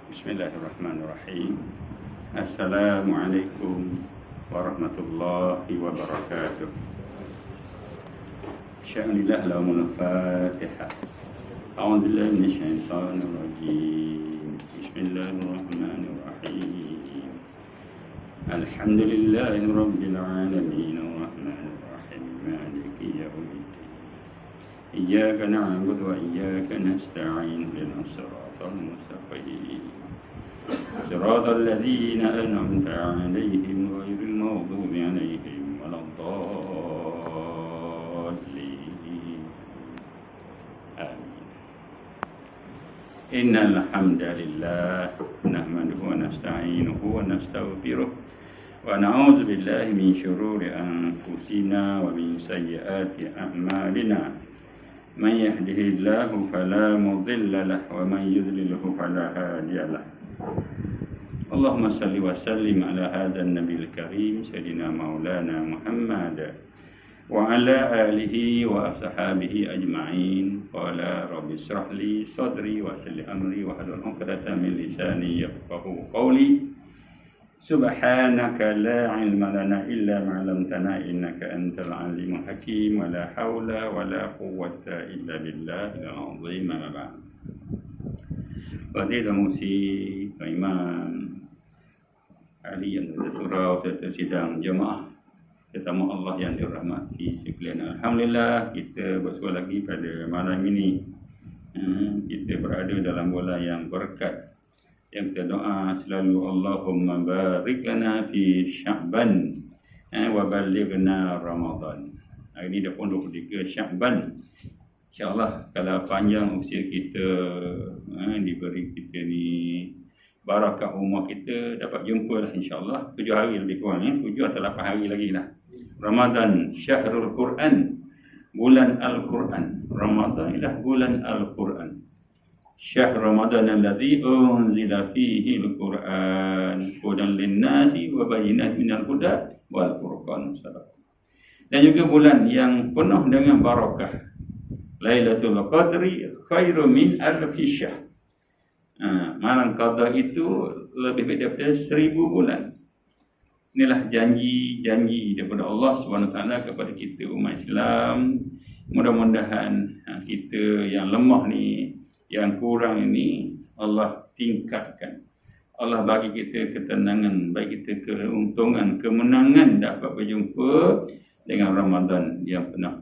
Bismillahirrahmanirrahim. Assalamualaikum warahmatullahi wabarakatuh. Sya'anillah lahumul fatihah. A'udzubillahi minasyaitonir rajim. Bismillahirrahmanirrahim. Alhamdulillahi rabbil alamin arrahmanir rahim maliki yaumiddin. Iyyaka na'budu wa iyyaka nasta'in ihdinas siratal mustaqim. Siratal ladzina an'amta 'alaihim ghairil maghdubi 'alaihim waladdallin. Amin. Innal hamdalillah nahmaduhu wa nasta'inuhu wa nastaghfiruh wa na'udzu billahi min shururi anfusina wa min sayyiati a'malina. Man yahdihillahu fala mudilla lahu wa man yudlilhu fala hadiya lahu. Allahumma salli wa sallim ala hadzal nabiyil karim sayyidina maulana Muhammad wa ala alihi wa ashabihi ajma'in. Qala rabbi ishrah li sadri wa yassir li amri wa hlul 'uqdatam min lisani yafqahu qawli. Subhanaka la ilma lana illa ma 'allamtana innaka antal alimul hakim wa la haula wa la quwwata illa billahil azim. Amma ba'd. Pada musi Imam Ali yang bersurau serta sidang jemaah tetamu Allah yang dirahmati sekalian. Alhamdulillah kita bersua lagi pada malam ini. Kita berada dalam bulan yang berkat. Yang kita doa selalu Allahumma barik lana fi Sya'ban wa balighna Ramadan. Hari ini dah pun 23 Sya'ban. InsyaAllah kalau panjang usia kita, diberi kita ni barakah umur kita, dapat jumpa lah insyaAllah 7 hari lebih kurang, 7 atau 8 hari lagi lah. Ramadan, Syahrul Quran, bulan Al-Quran. Ramadan ialah bulan Al-Quran. Syahr Ramadan alladzi unzila fihi al-Quran hudan lin-nasi wa bayyinatin minal huda wal furqan. Dan juga bulan yang penuh dengan barakah. Lailatul Qadri khairu min alfi syahr. Malam qada itu lebih baik daripada 1000 bulan. Inilah janji daripada Allah SWT kepada kita umat Islam. Mudah-mudahan kita yang lemah ni, yang kurang ini Allah tingkatkan. Allah bagi kita ketenangan, bagi kita keuntungan, kemenangan dapat berjumpa dengan Ramadan yang penuh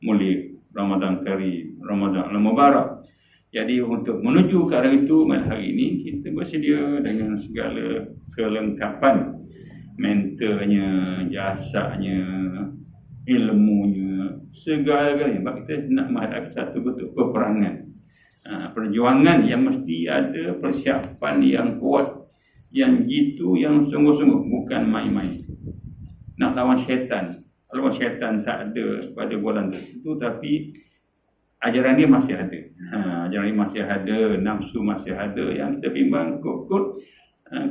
mulia, Ramadan Karim, Ramadan Al-Mubarak. Jadi untuk menuju ke arah itu, malam hari ini kita bersedia dengan segala kelengkapan, mentalnya, jasanya, ilmunya, segala-galanya. Sebab kita nak menghadapi satu bentuk peperangan. Perjuangan yang mesti ada persiapan yang kuat, yang jitu, yang sungguh-sungguh, bukan main-main. Nak lawan syaitan. Lawan syaitan tak ada pada bulan itu, tapi ajaran dia masih ada. Ajaran dia masih ada, nafsu masih ada. Yang kita bimbang kot-kot,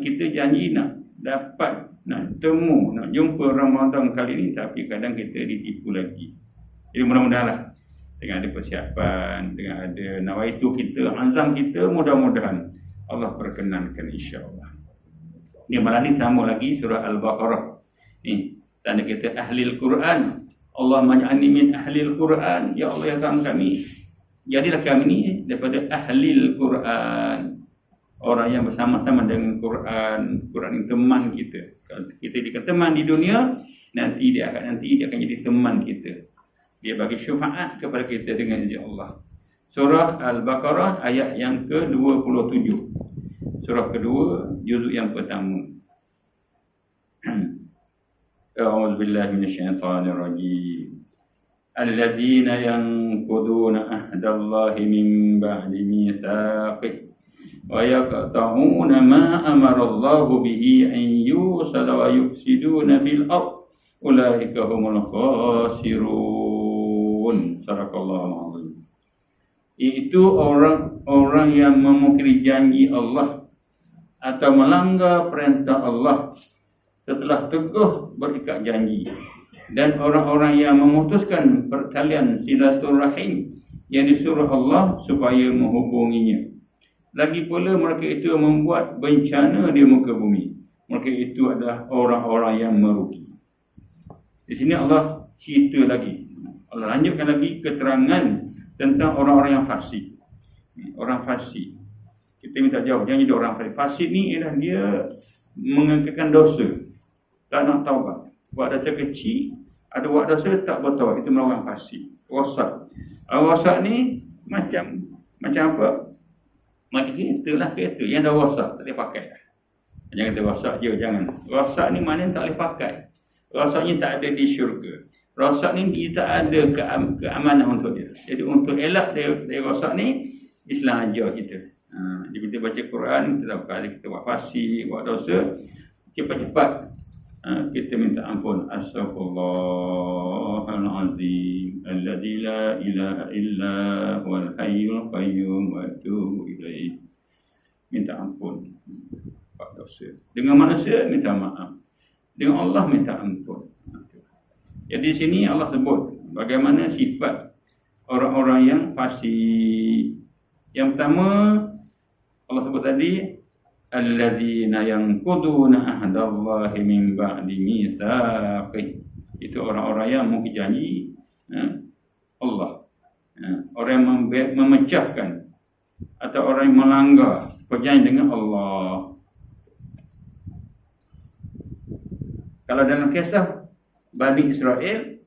kita janji nak dapat, nak temu, nak jumpa Ramadan kali ini, tapi kadang kita ditipu lagi. Jadi mudah-mudahanlah dengan ada persiapan, dengan ada nawaitu kita, azam kita, mudah-mudahan Allah perkenankan insya-Allah. Ini malam ni sama lagi surah Al-Baqarah. Ni tanda kita ahlil Quran. Allah maj'alni min ahlil Quran. Ya Allah, ya Tuhan kami, jadilah kami ni daripada ahlil Quran. Orang yang bersama-sama dengan Quran. Quran ini teman kita. Kalau kita dikatakan teman di dunia, nanti dia akan jadi teman kita. Dia bagi syafaat kepada kita dengan izin Allah. Surah Al-Baqarah ayat yang ke-27. Surah kedua, juzuk yang pertama. A'udzubillahi minasyaitonir rajim. Alladzina yanquduna ahdallahi min ba'di mitsaqih wa yaqta'una ma amara Allahu bihi an yusala wa yufsiduna fil ardh. Ulaika humul khasirun. Sadaqallahul azim. Itu orang-orang yang memungkiri janji Allah atau melanggar perintah Allah setelah teguh berikat janji, dan orang-orang yang memutuskan pertalian silaturahim yang disuruh Allah supaya menghubunginya. Lagi pula mereka itu membuat bencana di muka bumi. Mereka itu adalah orang-orang yang merugi. Di sini Allah cerita lagi. Allah lanjutkan lagi keterangan tentang orang-orang yang fasik. Orang fasik. Kita minta jawab. Jangan jadi orang fasik. Fasik ni ialah dia mengekalkan dosa. Tak nak taubat. Buat dosa kecil. Ada buat dosa tak bertaubat. Itu orang fasik. Rosak. Rosak ni macam apa? Macam kereta lah kereta. Yang dah rosak. Tak boleh pakai. Jangan kata rosak je. Jangan. Rosak ni maknanya tak boleh pakai. Rosaknya tak ada di syurga. Rosak ni kita ada keamanan untuk dia. Jadi untuk elak dari rosak ni, Islam ajar kita. Jadi kita baca Quran, kita tahu kalau kita buat fasik, buat dosa, cepat-cepat kita minta ampun. Astaghfirullahalazim alladzi la ilaha illa huwal hayyul qayyum wa atubu ilaih. Minta ampun buat dosa. Dengan manusia minta maaf. Dengan Allah minta ampun. Jadi di sini Allah sebut bagaimana sifat orang-orang yang fasik. Yang pertama Allah sebut tadi alladzina yanquduna ahdallahi min ba'di mitsaqih. Itu orang-orang yang mungkin janji Allah. Orang yang memecahkan atau orang yang melanggar perjanjian dengan Allah. Kalau dalam kisah Bani Israel,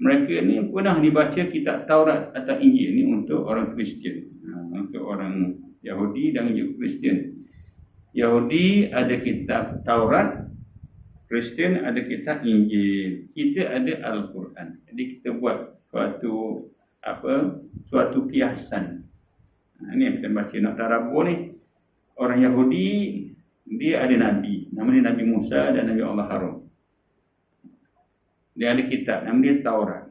mereka ni pernah dibaca kitab Taurat atau Injil ni untuk orang Kristian, untuk orang Yahudi dan juga Kristian. Yahudi ada kitab Taurat, Kristian ada kitab Injil, kita ada Al-Quran. Jadi kita buat suatu kiasan. Ini yang kita baca nak tarabuh ni. Orang Yahudi dia ada Nabi, nama dia Nabi Musa dan Nabi Allah Harun. Dia ada kitab, nama dia Taurat.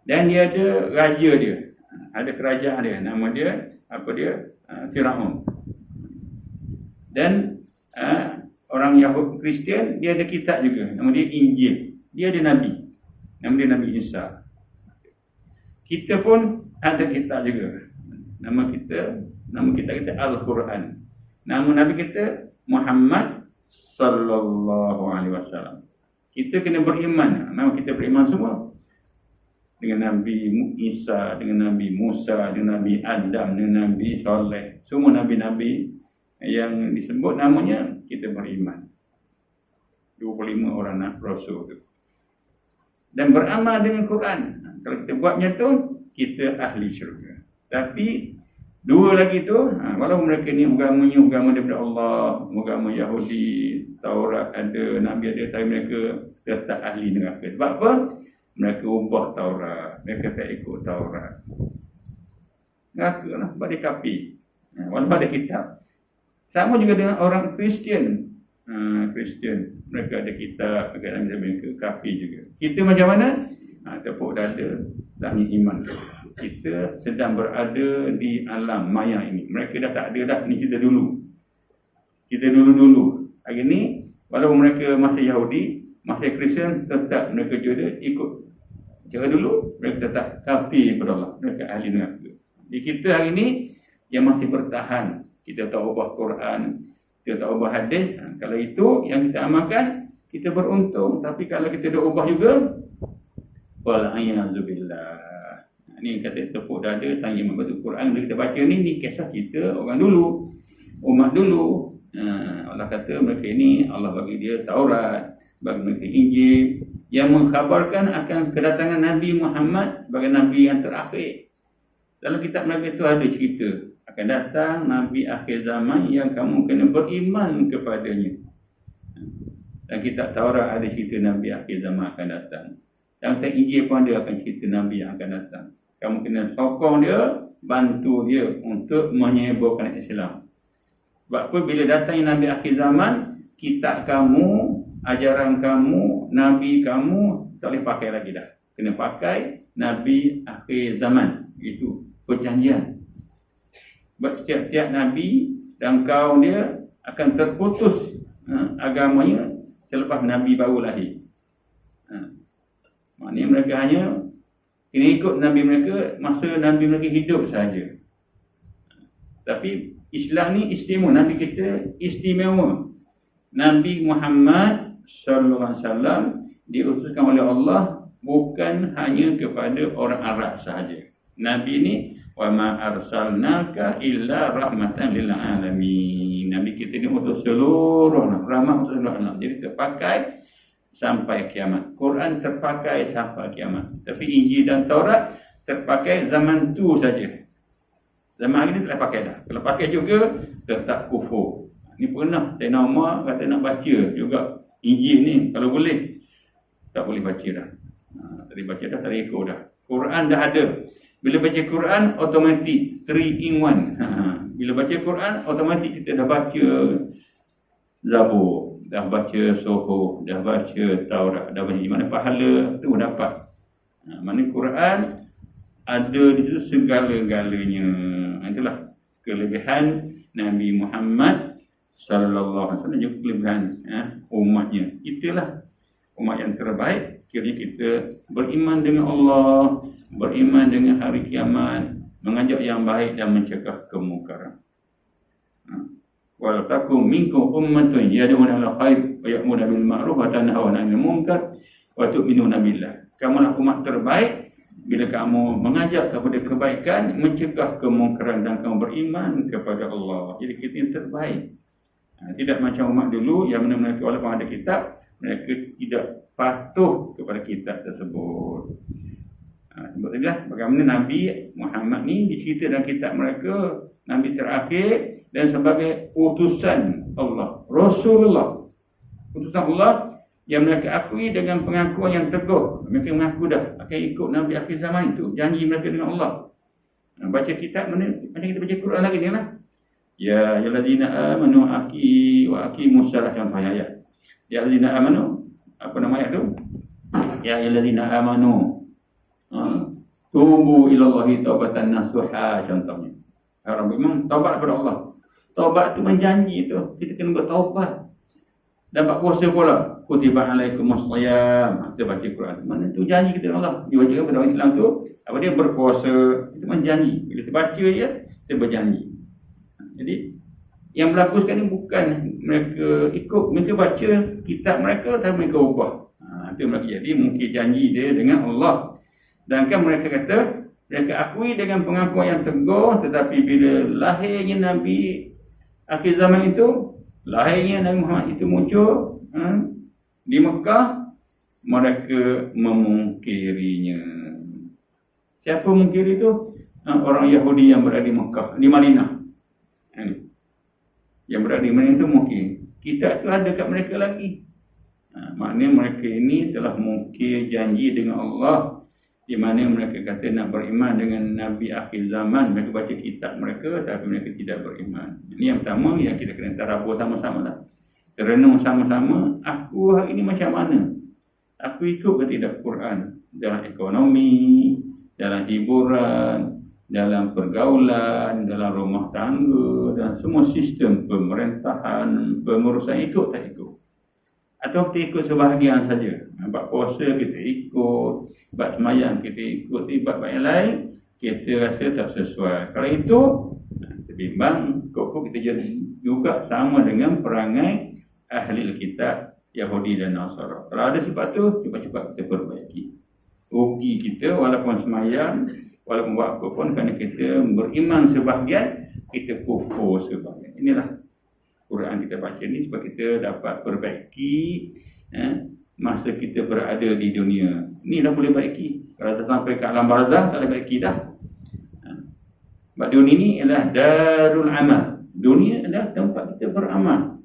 Dan dia ada raja dia, ada kerajaan dia, nama dia Firaun. Dan orang Yahudi Kristian dia ada kitab juga, nama dia Injil. Dia ada Nabi, nama dia Nabi Isa. Kita pun ada kitab juga, nama kita Al-Quran. Nama Nabi kita Muhammad sallallahu alaihi wasallam. Kita kena beriman. Nama kita beriman semua. Dengan Nabi Isa, dengan Nabi Musa, dengan Nabi Adam, dengan Nabi Saleh. Semua Nabi-Nabi yang disebut namanya, kita beriman. 25 orang Rasul tu. Dan beramal dengan Quran. Kalau kita buatnya tu, kita ahli syurga. Tapi dua lagi tu, walaupun mereka ni agama daripada Allah, agama Yahudi, Taurat ada, Nabi ada, tapi mereka tetap ahli neraka. Sebab apa? Mereka ubah Taurat, mereka tak ikut Taurat. Neraka lah, sebab dia kafir. Walaupun ada kitab. Sama juga dengan orang Kristian. Kristian, mereka ada kitab, mereka kafir juga. Kita macam mana? Tepuk dada, tanya iman. Kita sedang berada di alam maya ini. Mereka dah tak ada dah. Ini cerita dulu. Kita dulu-dulu. Hari ni, walaupun mereka masih Yahudi, masih Kristian, tetap mereka juga ikut. Cara dulu, mereka tetap kafir kepada Allah. Mereka ahli neraka. Jadi kita hari ni, yang masih bertahan. Kita tak ubah Quran, kita tak ubah hadis. Kalau itu yang kita amalkan, kita beruntung. Tapi kalau kita dah ubah juga, wal'ayazubillah. Ini kata tepuk dada, tanya membaca Quran. Bila kita baca ni kisah kita orang dulu, umat dulu. Allah kata mereka ini, Allah bagi dia Taurat, bagi mereka Injil, yang mengkhabarkan akan kedatangan Nabi Muhammad sebagai Nabi yang terakhir. Dalam kitab mereka itu ada cerita, akan datang Nabi akhir zaman yang kamu kena beriman kepadanya. Dan kitab Taurat ada cerita Nabi akhir zaman akan datang. Dan kitab Injil pun ada akan cerita Nabi yang akan datang. Kamu kena sokong dia, bantu dia untuk menyebarkan Islam. Sebab apa? Bila datangnya Nabi akhir zaman, kitab kamu, ajaran kamu, Nabi kamu tak boleh pakai lagi dah. Kena pakai Nabi akhir zaman. Itu perjanjian. Sebab setiap Nabi dan kaum dia akan terputus agamanya selepas Nabi baru lahir. Maknanya mereka hanya kena ikut Nabi mereka masa Nabi mereka hidup saja. Tapi Islam ni istimewa, Nabi kita istimewa. Nabi Muhammad sallallahu alaihi wasallam diutuskan oleh Allah bukan hanya kepada orang Arab sahaja. Nabi ni wa ma arsalnaka illa rahmatan lil alamin. Nabi kita ni untuk seluruh rahmat untuk seluruh alam. Jadi terpakai sampai kiamat. Quran terpakai sampai kiamat. Tapi Injil dan Taurat terpakai zaman tu saja. Zaman hari ni tak pakai dah. Kalau pakai juga tetap kufur. Ni pernah saya nama kata nak baca juga Injil ni kalau boleh. Tak boleh baca dah. Tadi baca dah, tak ikut dah. Quran dah ada. Bila baca Quran, automatik 3 in 1. Bila baca Quran, automatik kita dah baca Zabur, dah baca Suhuf, dah baca Taurat, dah baca di mana pahala tu dapat. Mana Quran ada di situ segala-galanya. Itulah kelebihan Nabi Muhammad sallallahu alaihi wasallam, juga kelebihan umatnya. Itulah umat yang terbaik. Kiranya kita beriman dengan Allah, beriman dengan hari kiamat, mengajak yang baik dan mencegah kemungkaran. Wal takum minkum ummatun yad'una ila khair wa ya'muruna bil ma'ruf wa tanhauna 'anil munkar wa tu'minuna billah. Kamulah umat terbaik bila kamu mengajak kepada kebaikan, mencegah kemungkaran dan kamu beriman kepada Allah. Jadi kita yang terbaik. Tidak macam umat dulu yang mana-mana walaupun ada kitab, mereka tidak patuh kepada kitab tersebut. Sebab itulah bagaimana Nabi Muhammad ni dicerita dalam kitab mereka, Nabi terakhir dan sebagai utusan Allah, Rasulullah, utusan Allah yang mereka akui dengan pengakuan yang teguh. Mereka mengaku dah akan ikut Nabi akhir zaman itu, janji mereka dengan Allah. Baca kitab mana kita baca Quran lagi ni lah. Ya ayyuhallazina amanu aqimus shalah, contohnya ayat. Ya ayyuhallazina amanu, apa nama ayat tu? Ya ayyuhallazina amanu tubu ilallahi taubatan nasuha, contohnya. Orang memang taubat kepada Allah. Taubat tu menjanji tu, kita kena bertaubat. Dapat puasa pula. Kutiba alaikumus shiyam. Kita baca Quran. Mana tu janji kita dengan Allah. Diwajibkan pada orang Islam tu, apa dia berpuasa, itu menjanji. Bila kita baca je, kita berjanji. Jadi yang berlaku sekarang ni bukan mereka ikut, mereka baca kitab mereka tapi mereka ubah. Itu mereka jadi mungkin janji dia dengan Allah. Dan kan mereka kata, mereka akui dengan pengakuan yang teguh, tetapi bila lahirnya Nabi akhir zaman itu, lahirnya Nabi Muhammad itu muncul di Mekah, mereka memungkirinya. Siapa mungkiri itu? Orang Yahudi yang berada di Mekah, di Madinah. Yang berada di Madinah itu mungkir. Kitab itu ada kat mereka lagi. Maknanya mereka ini telah mungkir janji dengan Allah, di mana mereka kata nak beriman dengan Nabi akhir zaman. Mereka baca kitab mereka tapi mereka tidak beriman. Ini yang pertama yang kita kena tadabbur sama-sama lah. Terenung sama-sama, aku hari ini macam mana? Aku ikut ke tidak Quran? Dalam ekonomi, dalam hiburan, dalam pergaulan, dalam rumah tangga dan semua sistem pemerintahan, pengurusan, ikut tak ikut? Atau kita ikut sebahagian saja. Bab puasa kita ikut, bab semayang kita ikut, bab yang lain kita rasa tak sesuai. Kalau itu bimbang, kok kita juga sama dengan perangai ahli kitab Yahudi dan Nasara. Kalau ada sifat tu, cepat-cepat kita perbaiki. Rugi kita walaupun semayang, walaupun buat apa pun, kerana kita beriman sebahagian, kita kufur sebahagian. Inilah Quran kita baca ni supaya kita dapat perbaiki masa kita berada di dunia. Ni dah boleh baiki. Kalau dah sampai ke alam barzah, tak boleh baiki dah. Sebab dunia ni adalah darul amal. Dunia adalah tempat kita beramal.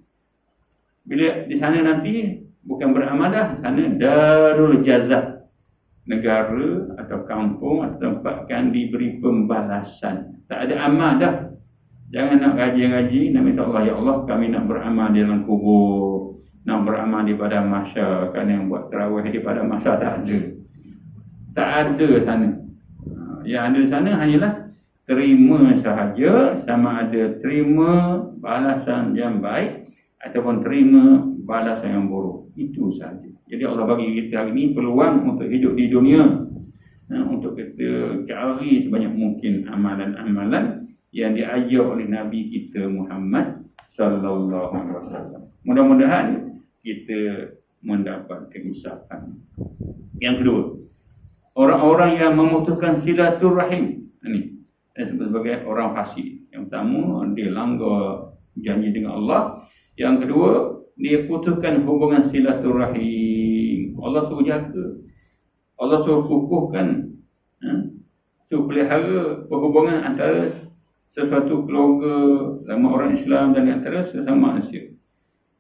Bila di sana nanti bukan beramal dah, sana darul jazaa. Negara atau kampung atau tempat akan diberi pembalasan. Tak ada amal dah. Jangan nak ngaji-ngaji, nak minta Allah, ya Allah kami nak beramal di dalam kubur, nak beramal di padang mahsyar. Kan yang buat tarawih di padang mahsyar tak ada. Tak ada sana. Yang ada di sana hanyalah terima sahaja, sama ada terima balasan yang baik ataupun terima balasan yang buruk. Itu sahaja. Jadi Allah bagi kita hari ini peluang untuk hidup di dunia, untuk kita cari sebanyak mungkin amalan-amalan yang diajar oleh Nabi kita Muhammad sallallahu alaihi wasallam. Mudah-mudahan kita mendapat keinsafan. Yang kedua, orang-orang yang memutuskan silaturahim ini disebut sebagai orang fasik. Yang pertama, dia langgar janji dengan Allah. Yang kedua, dia putuskan hubungan silaturahim. Allah suruh jaga, Allah suruh kukuhkan, suruh pelihara perhubungan antara sesuatu keluarga sama orang Islam dan antara sesama manusia.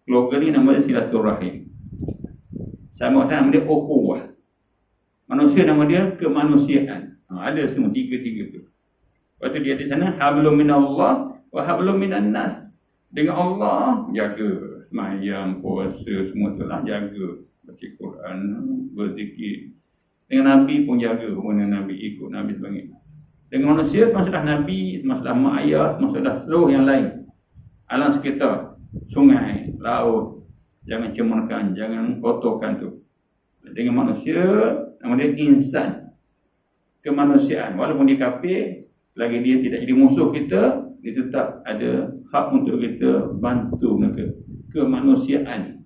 Keluarga ni nama dia silaturahim. Sama nama dia ukhuwah. Manusia nama dia kemanusiaan. Ada semua tiga-tiga tu. Lepas tu dia di sana hablum minallah wa hablum minan nas. Dengan Allah jaga sembahyang, puasa, semua tu lah jaga. Baca Quran, berzikir. Dengan Nabi pun jaga hubungan Nabi, ikut Nabi sebagainya. Dengan manusia, masalah Nabi, masalah mak ayah, masalah seluruh yang lain. Alam sekitar, sungai, laut, jangan cemarkan, jangan kotorkan tu. Dengan manusia, nama dia insan. Kemanusiaan. Walaupun dia kafir, lagi dia tidak jadi musuh kita, dia tetap ada hak untuk kita bantu mereka. Kemanusiaan.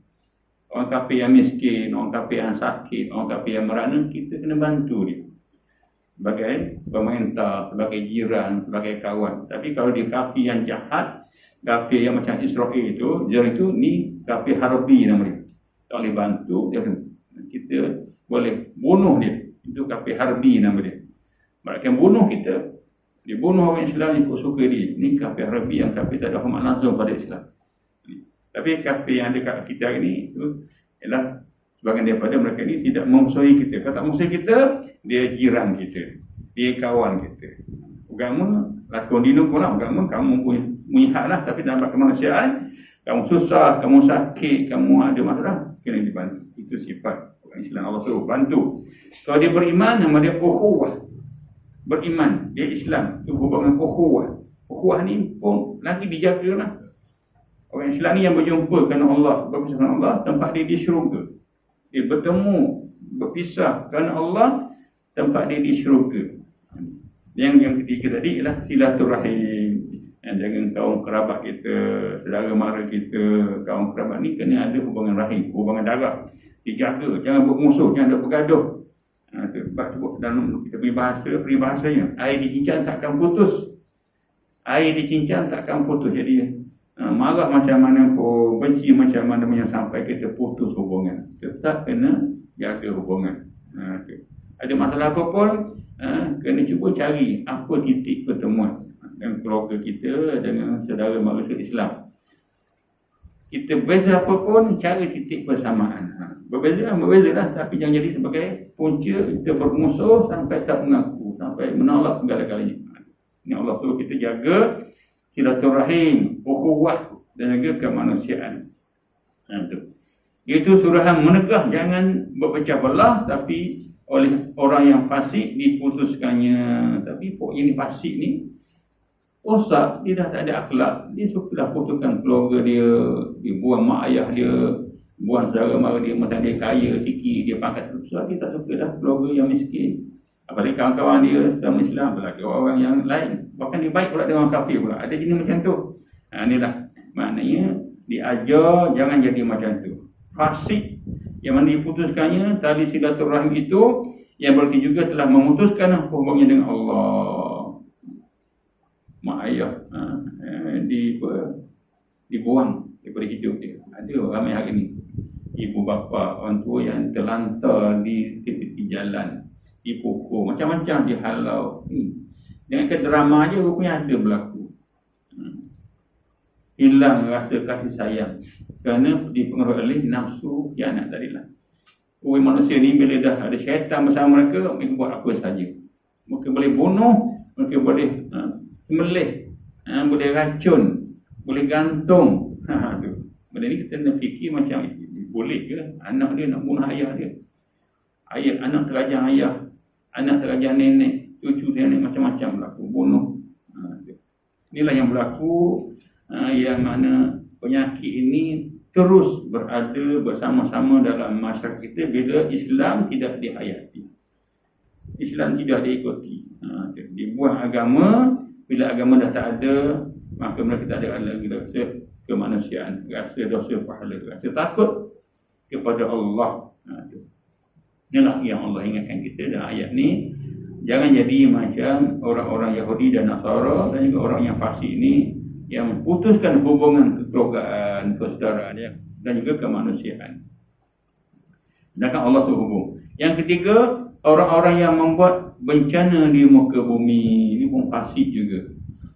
Orang kafir yang miskin, orang kafir yang sakit, orang kafir yang merana, kita kena bantu dia. Sebagai pemerintah, sebagai jiran, sebagai kawan. Tapi kalau dia kafir yang jahat, kafir yang macam Israel itu, dia itu ni kafir harbi nama dia. Tak boleh bantu dia, kita boleh bunuh dia. Itu kafir harbi nama dia. Mereka bunuh kita, dia bunuh orang Islam ikut suka dia. Ni kafir harbi yang kafir tak ada hormat langsung pada Islam. Tapi kafir yang dekat kita ini itu ialah sebahagian daripada mereka ini tidak memusuhi kita. Kalau tak memusuhi kita, dia jiran kita, dia kawan kita. Agama lakon dino pun lah, agama kamu punya hak lah. Tapi dalam kemanusiaan, kamu susah, kamu sakit, kamu ada masalah, kena dibantu. Itu sifat orang Islam. Allah suruh bantu. Kalau dia beriman, nama dia ukhuwah. Beriman, dia Islam, itu hubungan ukhuwah. Ukhuwah ni pun lagi dijaga lah. Orang Islam ni yang berjumpa kerana Allah, berpisah kerana Allah, tempat dia di syurga. Dia bertemu, berpisah kerana Allah, tempat dia di syurga. Yang ketiga tadi ialah silaturahim. Jangan kaum kerabat kita, saudara mara kita, kaum kerabat ni kena ada hubungan rahim, hubungan darah. Dijaga, jangan bermusuh, jangan ada bergaduh. Sebab sebut dalam kita punya bahasa, peribahasanya, air dicincang takkan putus. Air dicincang takkan putus. Jadi marah macam mana pun, benci macam mana pun, sampai kita putus hubungan. Tetap kena jaga hubungan. Ada masalah apa pun, kena cuba cari apa titik pertemuan dengan keluarga kita, dengan saudara mara Islam. Kita beza apa pun, cari titik persamaan. Berbeza lah, tapi jangan jadi sebagai punca kita bermusuh sampai tak mengaku, sampai menolak segala-galanya. Ini Allah suruh kita jaga silaturahim, ukhuwah dan juga kemanusiaan. Itu suruhan menegah, jangan berpecah belah, tapi oleh orang yang fasik diputuskannya. Tapi yang fasik ni rosak, dia dah tak ada akhlak, dia sukalah putuskan keluarga dia, dia buang mak ayah dia, buang saudara mara dia, macam dia kaya sikit, dia pangkat besar, dia tak suka dah keluarga yang miskin. Apalagi kawan-kawan dia sama Islam, apalagi orang yang lain, bahkan dia baik pula dengan orang kafir pula. Ada jenis macam tu. Inilah maknanya diajar jangan jadi macam tu. Fasik yang mana diputuskannya tali silaturahim itu, yang berarti juga telah memutuskan hubungannya dengan Allah. Mak ayah dibuang daripada hidup dia. Ada ramai hari ni ibu bapa, orang tua yang terlantar di tepi jalan, dipukul, macam-macam dihalau. Dengan ke drama je rupanya ada berlaku. Hilang rasa kasih sayang kerana dipengaruhi oleh nafsu khianat tadilah. Manusia ni bila dah ada syaitan bersama mereka, mereka buat apa saja. Mereka boleh bunuh, mereka boleh sembelih, boleh racun, boleh gantung. Benda ni kita nak fikir macam boleh ke anak dia nak bunuh ayah dia, anak terajang ayah, anak terajang nenek, cucu nenek, macam-macam berlaku, bunuh. Inilah yang berlaku, yang mana penyakit ini terus berada bersama-sama dalam masyarakat kita bila Islam tidak dihayati, Islam tidak diikuti. Dibuat agama bila agama dah tak ada, maka mereka tak ada lagi rasa kemanusiaan, rasa dosa pahala, rasa takut kepada Allah. Inilah yang Allah ingatkan kita dalam ayat ni. Jangan jadi macam orang-orang Yahudi dan Nasara dan juga orang yang fasik ni, yang putuskan hubungan kekeluargaan, persaudaraan dan juga kemanusiaan. Sedangkan Allah sehubung. Yang ketiga, orang-orang yang membuat bencana di muka bumi, ini pun fasik juga.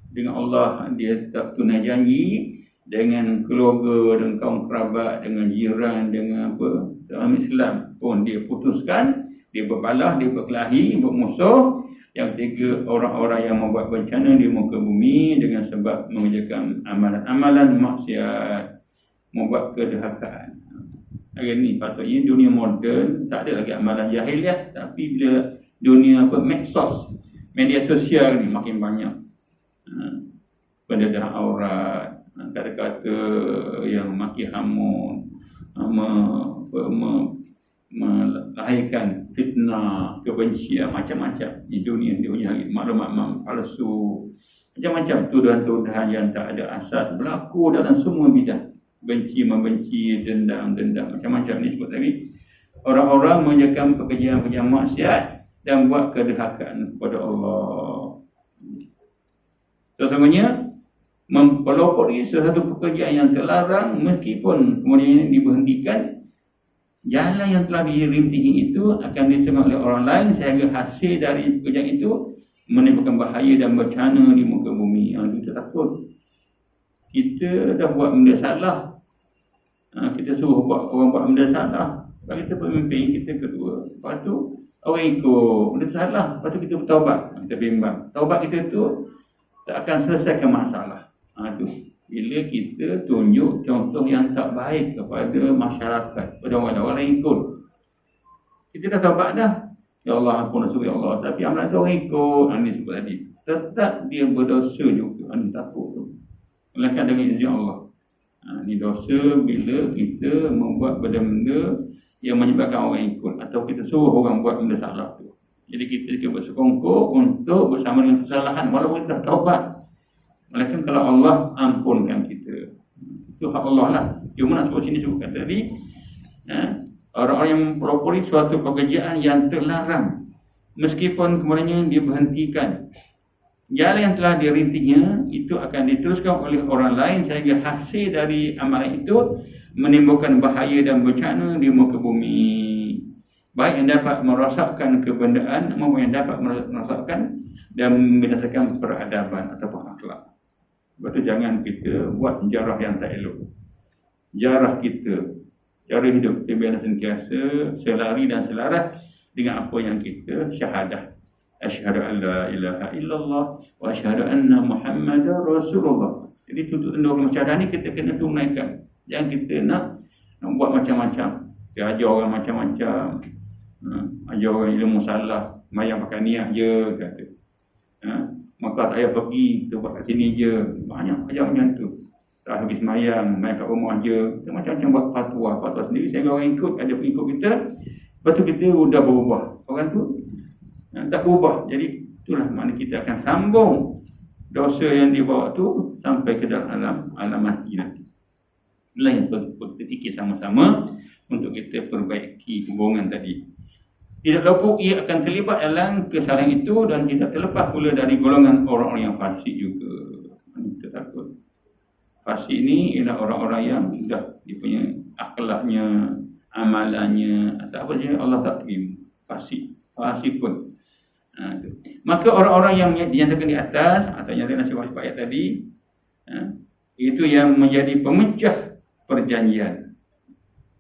Dengan Allah, dia tak tunai janji dengan keluarga, dengan kaum kerabat, dengan jiran, dengan apa, dalam Islam pun dia putuskan, dia berbalah, dia berkelahi, bermusuh. Yang ketiga, orang-orang yang membuat bencana di muka bumi dengan sebab mengerjakan amalan-amalan maksiat, membuat kedurhakaan. Hari ni patutnya dunia moden tak ada lagi amalan jahiliah, tapi bila dunia medsos, media sosial ni makin banyak pendedahan aurat, kata-kata yang maki hamun, melahirkan fitnah, kebencian, macam-macam di dunia hari, maklumat palsu, macam-macam tuduhan-tuduhan yang tak ada asas berlaku dalam semua bidang. Benci, membenci, dendam, macam-macam ni sebut tadi. Orang-orang mengerjakan pekerjaan-pekerjaan maksiat dan buat kedurhakaan kepada Allah. Sesungguhnya mempelopori sesuatu pekerjaan yang terlarang, meskipun kemudian diberhentikan, jalan yang telah dirintihi itu akan ditengok oleh orang lain sehingga hasil dari pekerjaan itu menimbulkan bahaya dan bencana di muka bumi. Yang kita takut. Kita dah buat benda salah, kita suruh orang buat benda salah, lepas kita pemimpin kita kedua, lepas tu orang ikut benda salah, lepas tu kita bertaubat, kita bimbang. Taubat kita tu tak akan selesaikan masalah. Tu bila kita tunjuk contoh yang tak baik kepada masyarakat, kepada orang ikut. Kita dah taubat dah, ya Allah ampun dosa ya Allah, tapi amalan tu orang ikut, ni sebut tadi, tetap dia berdosa juga. Ni takut tu, melainkan dengan izin Allah. Ni dosa bila kita membuat benda-benda yang menyebabkan orang ikut, atau kita suruh orang buat benda salah tu. Jadi kita bersekongkol untuk bersama dengan kesalahan walaupun kita dah taubat. Melainkan kalau Allah ampunkan kita, itu hak Allah lah. Cuma nak sebut sini sebutkan tadi, orang-orang yang mempelopori suatu pekerjaan yang terlarang, meskipun kemudiannya dia berhentikan, jalan yang telah dirintinya itu akan diteruskan oleh orang lain sehingga hasil dari amalan itu menimbulkan bahaya dan bencana di muka bumi, baik yang dapat merosakkan kebendaan maupun yang dapat merosakkan dan membinasakan peradaban ataupun akhlak. Sebab tu jangan kita buat jarah yang tak elok. Jarah kita, cara hidup kita biar sentiasa selari dan selaras dengan apa yang kita syahadah. Asyhadu an la ilaha illallah wa asyhadu anna Muhammadar Rasulullah. Jadi tutup tanda orang syahadah ni kita kena tunaikan. Jangan kita nak buat macam-macam. Kita ajar orang macam-macam. Ajar orang ilmu salah, mayang pakai niat je kata. Maka tak payah pergi, kita buat kat sini je. Banyak ajar macam tu. Tak habis mayang kat rumah je. Kita macam-macam buat fatwa sendiri sehingga orang ikut, ada pengikut kita. Lepas tu kita sudah berubah. Orang tu tak berubah. Jadi itulah makna kita akan sambung dosa yang dibawa tu sampai ke dalam alam mati nanti. Inilah yang perlu kita fikir sama-sama untuk kita perbaiki hubungan tadi. Tidak luput ia akan terlibat dalam kesalahan itu dan tidak terlepas pula dari golongan orang-orang yang fasik juga. Kita takut. Fasik ini ialah orang-orang yang dah dia punya akhlaknya, amalannya atau apa saja Allah tak terima. Fasik pun. Maka orang-orang yang dinyatakan di atas atau yang dinyatakan ayat tadi, itu yang menjadi pemecah perjanjian,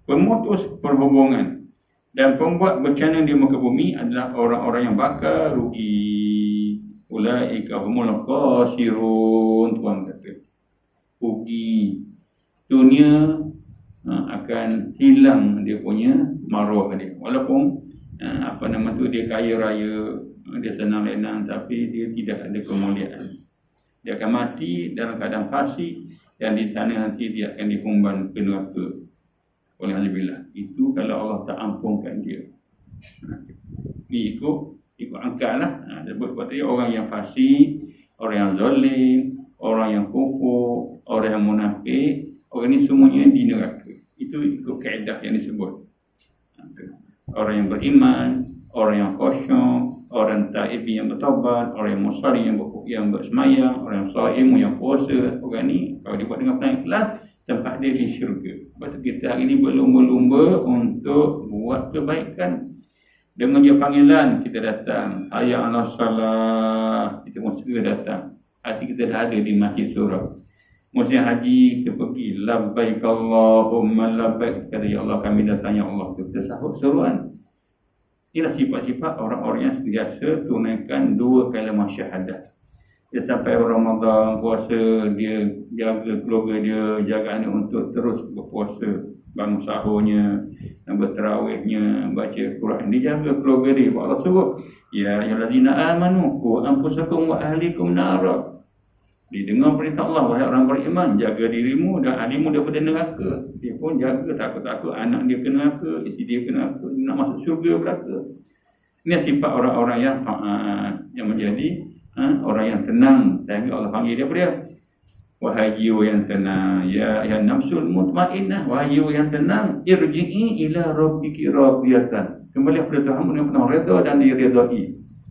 pemutus perhubungan dan pembuat bencana di muka bumi adalah orang-orang yang bakal rugi. Ulaika humul khasirun. Tuhan kata rugi dunia, akan hilang dia punya maruah dia. Walaupun dia kaya raya, dia senang lenang, tapi dia tidak ada kemuliaan. Dia akan mati dalam keadaan fasik dan di sana nanti dia akan dihumban ke neraka. Oleh Alhamdulillah. Itu kalau Allah tak ampunkan dia. Ni ikut angkat lah. Sebab tadi orang yang fasik, orang yang zalim, orang yang kufur, orang yang munafik, orang ni semuanya di neraka. Itu ikut kaedah yang disebut. Orang yang beriman, orang yang khusyuk, orang ta'ibi yang bertaubat, orang yang musalli yang bersemayang, orang yang shaim yang puasa, orang ni kalau dibuat dengan penuh ikhlas, tempat dia di syurga. Sebab tu kita hari ni berlumba-lumba untuk buat kebaikan. Dengan dia panggilan kita datang, hayya 'alas salah, kita mesti datang. Hati kita dah ada di masjid surau. Musim haji kita pergi, labbaik Allahumma labbaik, kata ya Allah kami datang ya Allah, kita sahut seruan. Inilah sifat-sifat orang-orang yang sentiasa tunaikan dua kalimah syahadat. Dia sampai Ramadan puasa, dia jaga keluarga dia, jaga anak untuk terus berpuasa, bangun sahurnya, bertarawihnya, baca Quran, dia jaga keluarga dia. Allah suruh, ya ayyuhallazina amanu qu anfusakum wa ahlikum nara. Didengar perintah Allah, wahai orang beriman, jaga dirimu dan ahlimu daripada neraka. Dia pun jaga, takut-takut anak dia ke neraka, isteri dia ke neraka, dia nak masuk syurga neraka. Ini sifat orang-orang yang taat, yang menjadi orang yang tenang. Sehingga Allah panggil dia apa dia? Wahai jiwa yang tenang, ya nafsul mutmainnah, wahai jiwa yang tenang, irji'i ila rabbiki radiyatan. Kembali kepada Tuhanmu dengan penuh redha dan diridai.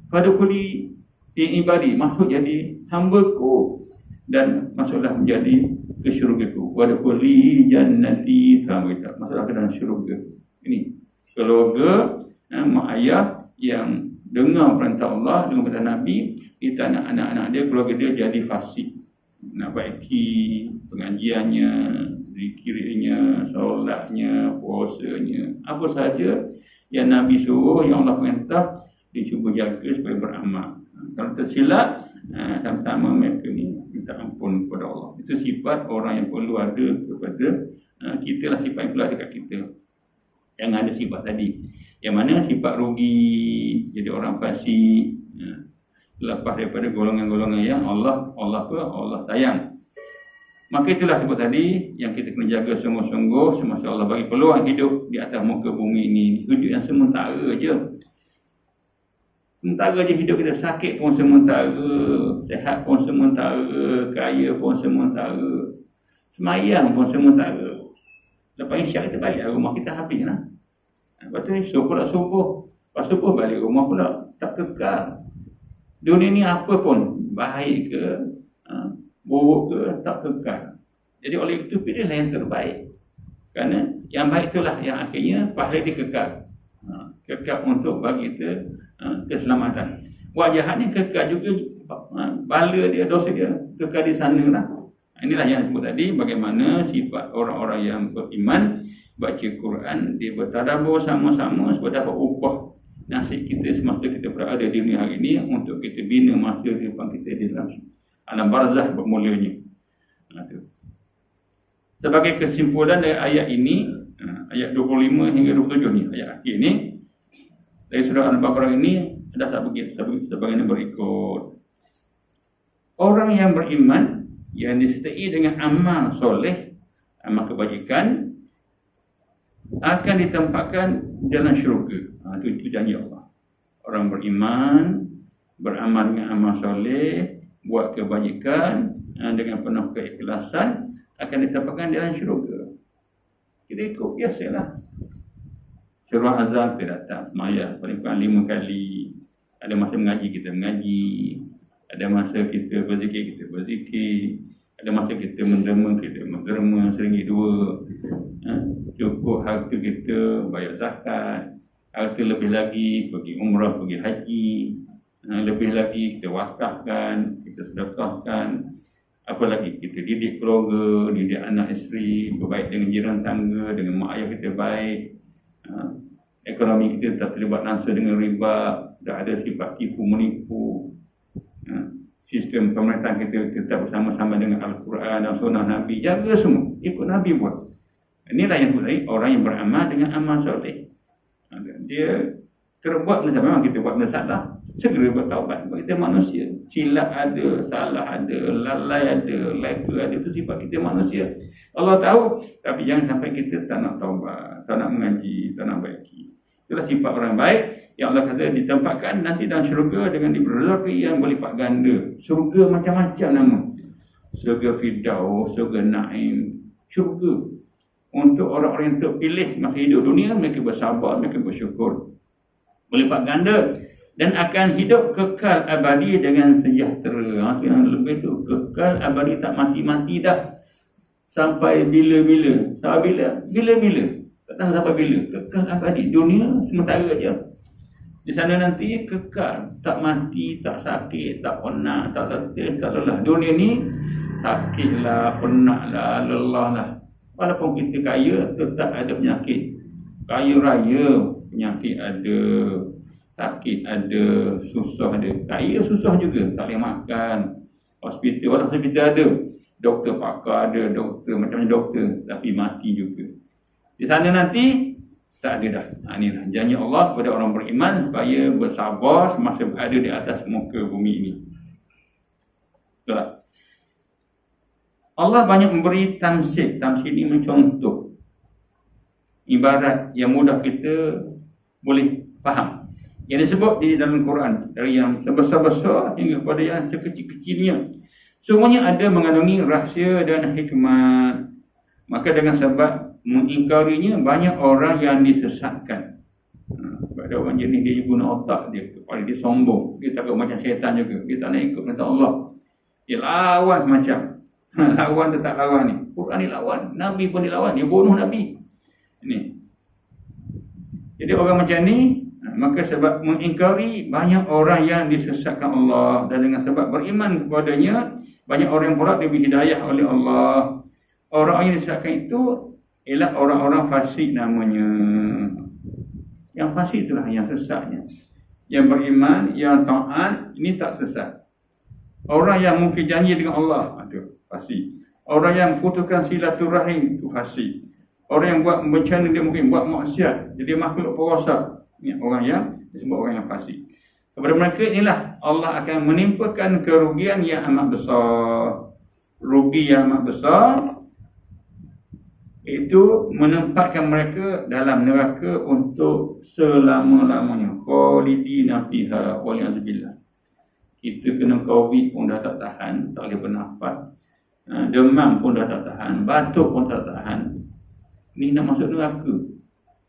Fadkhuli fi ibadi, masuk jadi hamba-Ku dan masuklah menjadi ke syurga-Ku. Wadkhuli jannati, masuklah ke dalam syurga. Ini keluarga mak ayah yang dengar perintah Allah, dengar perintah Nabi, kita anak-anak dia, keluarga dia jadi fasik. Nak baiki pengajiannya, zikirnya, solatnya, puasanya, apa saja yang Nabi suruh, yang Allah perintah, dia cuba jaga supaya beramal. Kalau tersilap, sama-sama mereka ni minta ampun kepada Allah. Itu sifat orang yang perlu ada kepada kita lah, sifat yang perlu ada kat kita. Yang ada sifat tadi. Yang mana sifat rugi, jadi orang fasik, lepas daripada golongan-golongan yang Allah sayang. Maka itulah sebab tadi yang kita kena jaga sungguh-sungguh semasa Allah bagi peluang hidup di atas muka bumi ini. Hidup yang sementara je. Sementara je hidup kita, sakit pun sementara, sehat pun sementara, kaya pun sementara, semayang pun sementara. Lepas isyak kita balik rumah kita habis lah. Lepas tu subuh. Lepas subuh balik rumah pula, tak kekal. Dunia ni apa pun, baik ke, buruk ke, tak kekal. Jadi oleh itu pilihlah yang terbaik. Kerana yang baik itulah yang akhirnya pahala dia kekal. Kekal untuk bagi kita keselamatan. Buat jahat ni kekal juga, bala dia, dosa dia kekal di sana lah. Inilah yang disebut tadi, bagaimana sifat orang-orang yang beriman, baca Quran, dia bertadabbur sama-sama supaya dapat upah nasib kita semasa kita berada di dunia hari ini, untuk kita bina masa depan kita di dalam alam barzah bermulanya. Sebagai kesimpulan dari ayat ini, ayat 25 hingga 27 ni, ayat akhir ni dari surah Al-Baqarah ini ada sebagaimana berikut. Orang yang beriman yang disertai dengan amal soleh, amal kebajikan, akan ditempatkan dalam syurga. Itu janji Allah. Orang beriman, beramal dengan amal soleh, buat kebajikan dengan penuh keikhlasan, akan ditempatkan dalam syurga. Kita ikut biasalah. Surah Azab kita datang semayang paling kurang 5 kali. Ada masa mengaji kita mengaji, ada masa kita berzikir kita berzikir, ada masa kita menderma RM1 2. Cukup harta kita bayar zakat, harta lebih lagi pergi umrah, pergi haji, lebih lagi kita wakafkan, kita sedekahkan. Apa lagi, kita didik keluarga, didik anak isteri, berbaik dengan jiran tangga, dengan mak ayah kita baik. Ekonomi kita tak terlibat langsung dengan riba, tak ada sifat tipu menipu. Sistem pemerintahan kita tetap bersama-sama dengan Al-Quran dan Sunnah Nabi. Jaga semua, ikut Nabi buat. Inilah yang boleh orang yang beramal dengan amal soleh. Dia terbuat macam memang kita buat benda salah, segera bertaubat. Sebab kita manusia, silap ada, salah ada, lalai ada, leka ada, itu sifat kita manusia. Allah tahu, tapi jangan sampai kita tak nak taubat, tak nak mengaji, tak nak baiki. Itulah sifat orang baik yang Allah kata ditempatkan nanti dalam syurga dengan diberi rezeki yang berlipat ganda. Syurga macam-macam nama. Syurga Firdaus, syurga Naim, syurga untuk orang-orang yang terpilih masa hidup dunia. Mereka bersabar, mereka bersyukur, berlipat ganda dan akan hidup kekal abadi dengan sejahtera. Itu yang lebih tu, kekal abadi, tak mati-mati dah sampai bila-bila. Sampai bila-bila, tak tahu sampai bila. Kekal abadi, dunia sementara je. Di sana nanti kekal, tak mati, tak sakit, tak penat, tak letih, tak lelah. Dunia ni sakitlah, penatlah, lelahlah. Walaupun kita kaya, tetap ada penyakit. Kaya raya, penyakit ada, sakit ada, susah ada. Kaya susah juga, tak boleh makan. Hospital, hospital ada, doktor pakar ada, doktor macam-macam doktor, tapi mati juga. Di sana nanti tak ada dah. Inilah janji Allah kepada orang beriman supaya bersabar semasa berada di atas muka bumi ini. Betul tak? Allah banyak memberi tamsil. Tamsil ini mencontoh ibarat yang mudah kita boleh faham. Yang disebut di dalam Quran, dari yang sebesar-besar hingga kepada yang sekecil-kecilnya, semuanya ada mengandungi rahsia dan hikmat. Maka dengan sebab mengingkarinya, banyak orang yang disesatkan. Sebab ada orang jenis dia guna otak dia, kepala dia sombong, dia takut macam syaitan juga, dia tak nak ikut kata Allah, dia lawan macam lawan tetap lawan ni. Quran ni lawan, Nabi pun dilawan, dia bunuh Nabi ini. Jadi orang macam ni, maka sebab mengingkari, banyak orang yang disesatkan Allah, dan dengan sebab beriman kepadanya, banyak orang pula diberi hidayah oleh Allah. Orang yang disesatkan itu ialah orang-orang fasik namanya. Yang fasik itulah yang sesatnya. Yang beriman, yang taat, ini tak sesat. Orang yang mungkin janji dengan Allah, itu fasik. Orang yang putuskan silaturahim, itu fasik. Orang yang buat bencana, dia mungkin buat maksiat, jadi makhluk perosak. Ini orang yang disebut orang yang fasik. Kepada mereka inilah Allah akan menimpakan kerugian yang amat besar. Rugi yang amat besar itu menempatkan mereka dalam neraka untuk selama-lamanya. Khalidina fiha waliyadzubillah. Kita kena COVID pun dah tak tahan, tak boleh bernafas. Demam pun dah tak tahan, batuk pun tak tahan. Ni nak masuk neraka.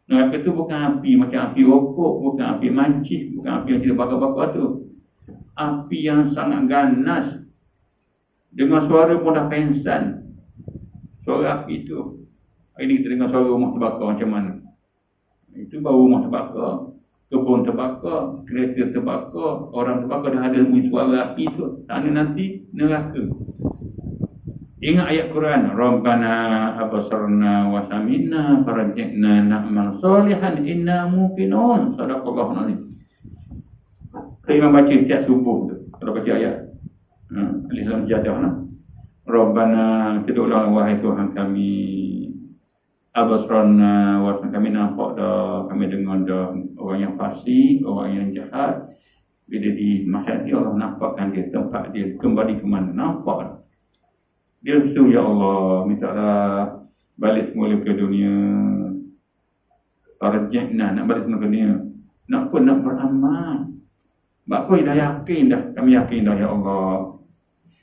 Neraka tu bukan api macam api rokok, bukan api mancis, bukan api yang kita bakar-bakar tu. Api yang sangat ganas. Dengar suara pun dah pengsan. Suara api tu. Hari ni kita dengar suara rumah terbakar macam mana. Itu baru rumah terbakar, kebun terbakar, kereta terbakar, orang terbakar, dah ada suara api tu. Sana nanti neraka. Ingat ayat Quran, Rabbana abasarna wa samina faraj'na na'mal salihan inna muqinun. Sadaqallahu alazim. Kita memang baca setiap subuh tu. Kalau baca ayat Al-Islam Jadah nah. Rabbana, tidaklah wahai Tuhan kami, abasarna wa kami nampak dah, kami dengar dah orang yang fasik, orang yang jahat. Bila di masyarakat Allah nampakkan dia, tempat dia kembali ke mana, nampak dah. Dia berseru, ya Allah, mintalah balik semula ke dunia. Faraj'na, nak balik semula ke dunia. Nak pun nak beramal. Sebab dah yakin dah, kami yakin dah ya Allah.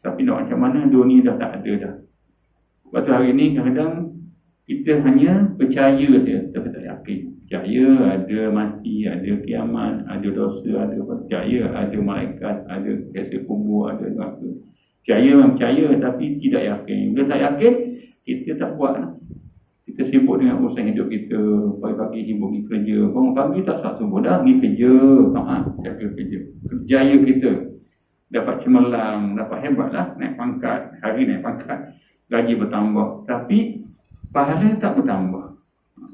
Tapi nak macam mana, dunia dah tak ada dah. Sebab tu hari ni kadang-kadang kita hanya percaya saja, tapi tak yakin. Percaya ada mati, ada kiamat, ada dosa, ada percaya, ada malaikat, ada kisah kubur, ada neraka. Percaya memang percaya, tapi tidak yakin. Bila tak yakin, kita tak buat. Kita sibuk dengan urusan hidup kita. Pagi-pagi sibuk pergi kerja. Bangun pagi tak saat subuh dah pergi kerja. Jaga kerja. Kerjaya kita dapat cemerlang, dapat hebat lah, naik pangkat. Hari naik pangkat, gaji bertambah. Tapi pahala tak bertambah.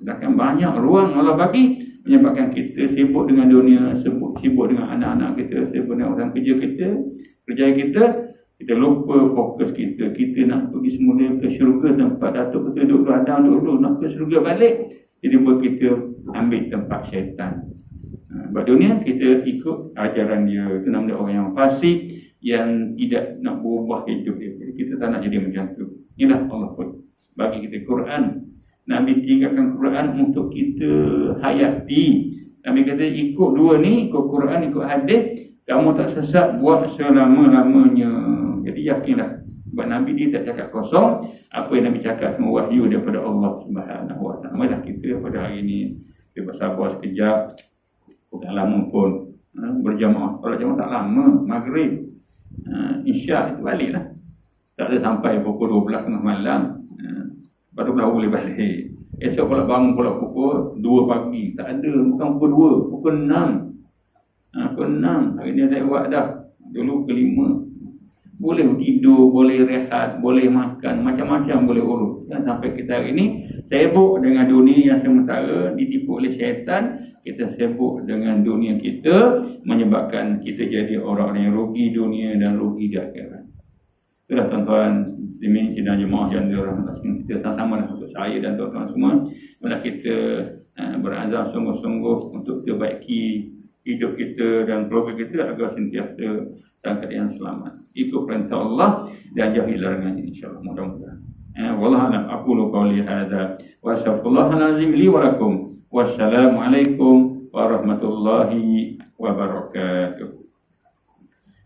Sedangkan banyak ruang Allah bagi, menyebabkan kita sibuk dengan dunia, sibuk dengan anak-anak kita, sibuk dengan orang kerja kita, kerjaya kita. Kita lupa fokus kita. Kita nak pergi semula ke syurga, tempat Datuk kita duduk radang dulu, nak ke syurga balik. Jadi buat kita ambil tempat syaitan. Buat dunia kita ikut ajaran dia. Itu namanya orang yang fasik, yang tidak nak berubah hidup dia. Jadi kita tak nak jadi macam tu. Inilah Allah pun bagi kita Quran. Nabi tinggalkan Quran untuk kita hayati. Nabi kata ikut dua ni, ikut Quran, ikut hadis, kamu tak sesat buat selama-lamanya. Jadi yakinlah. Sebab Nabi dia tak cakap kosong. Apa yang Nabi cakap semua wahyu daripada Allah Subhanahu Wa Taala. Marilah kita pada hari ini kita bersabar sekejap. Bukan lama pun berjamaah. Kalau jamaah tak lama, maghrib, isyak itu baliklah. Tak ada sampai pukul 12 tengah malam. Baru boleh balik. Esok pula bangun pula pukul 2 pagi. Tak ada, bukan pukul 2, pukul 6. Pukul 6. Hari ni saya buat dah. Dulu ke 5. Boleh tidur, boleh rehat, boleh makan, macam-macam boleh urus. Dan sampai kita hari ini sibuk dengan dunia yang sementara, ditipu oleh syaitan. Kita sibuk dengan dunia kita, menyebabkan kita jadi orang yang rugi dunia dan rugi di akhirat. Itulah tuan-tuan, ini dan jemaah yang dirahmati kita sama-sama untuk saya dan tuan-tuan semua. Bila kita berazam sungguh-sungguh untuk perbaiki hidup kita dan keluarga kita agar sentiasa dalam keadaan selamat. Ikut perintah Allah dan jauhi larangannya, insya-Allah. Mudah-mudahan. Wallahu a'lam. Aqulu qawli hadza wa astaghfirullahal azim li wa lakum. Wassalamualaikum warahmatullahi wabarakatuh.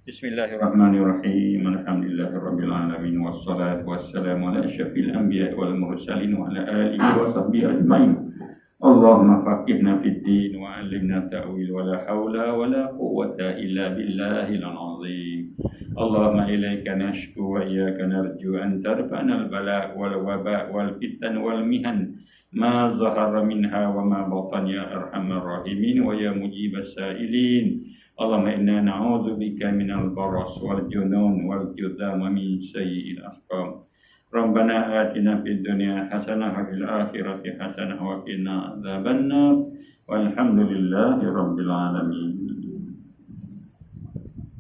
Bismillahirrahmanirrahim. Alhamdulillahirabbil alamin wassalatu wassalamu ala asyrafil anbiya'i wal mursalin wa ala alihi wa sahbihi ajmain. Allahumma faqihna fid din wa 'allimna ta'wil wa la haula wa la quwwata illa billahil azim. Allahumma ilaika nashku wa iyyaka narju an tarfa'na al-bala' wal waba' wal fitan wal mihan ma zahara minha wa ma batan ya arhamar rahimin wa ya mujibas sa'ilin. Allahumma inna na'udzubika minal baras wal junun wal judam wa min sayyi'il asqam. Rabbana atina fid dunya hasanah wa fil akhirati hasanah wa qina adzabannar. Walhamdulillahi rabbil alamin.